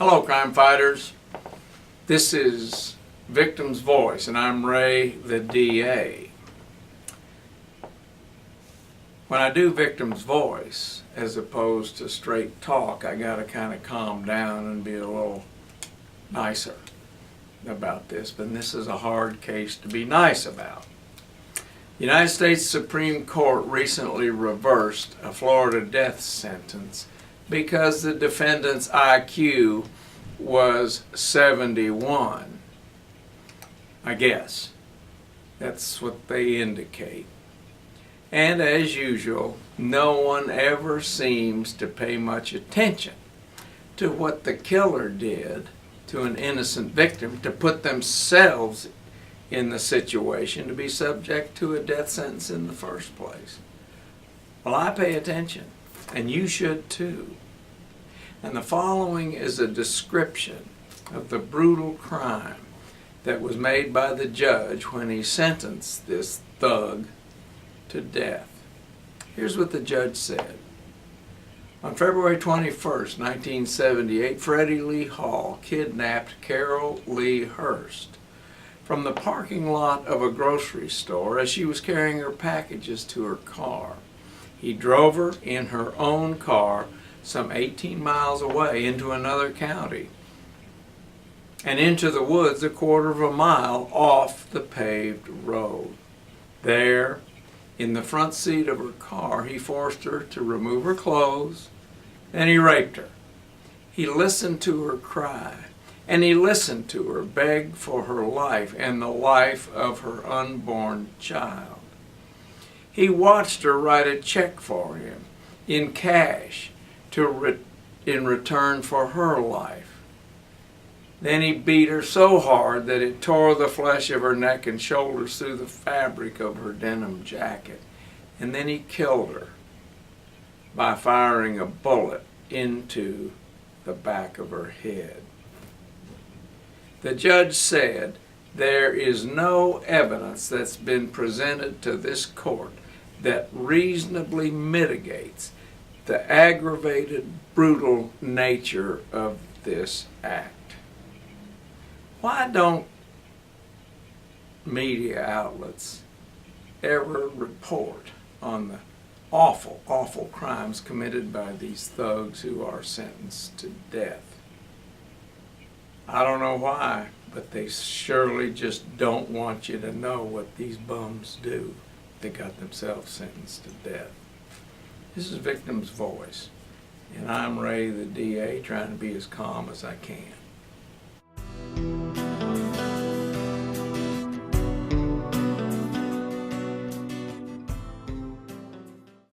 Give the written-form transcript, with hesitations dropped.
Hello, crime fighters. This is Victim's Voice, and I'm Ray, the DA. When I do Victim's Voice, as opposed to straight talk, I gotta kind of calm down and be a little nicer about this. But this is a hard case to be nice about. The United States Supreme Court recently reversed a Florida death sentence because the defendant's IQ was 71. I guess. That's what they indicate. And as usual, no one ever seems to pay much attention to what the killer did to an innocent victim to put themselves in the situation to be subject to a death sentence in the first place. Well, I pay attention, and you should too. And the following is a description of the brutal crime that was made by the judge when he sentenced this thug to death. Here's what the judge said. On February 21st, 1978, Freddie Lee Hall kidnapped Carol Lee Hurst from the parking lot of a grocery store as she was carrying her packages to her car. He drove her in her own car some 18 miles away into another county and into the woods a quarter of a mile off the paved road. There, in the front seat of her car, he forced her to remove her clothes, and he raped her. He listened to her cry, and he listened to her beg for her life and the life of her unborn child. He watched her write a check for him in cash in return for her life. Then he beat her so hard that it tore the flesh of her neck and shoulders through the fabric of her denim jacket. And then he killed her by firing a bullet into the back of her head. The judge said, there is no evidence that's been presented to this court that reasonably mitigates the aggravated, brutal nature of this act. Why don't media outlets ever report on the awful, awful crimes committed by these thugs who are sentenced to death? I don't know why, but they surely just don't want you to know what these bums do. They got themselves sentenced to death. This is Victim's Voice, and I'm Ray, the DA, trying to be as calm as I can.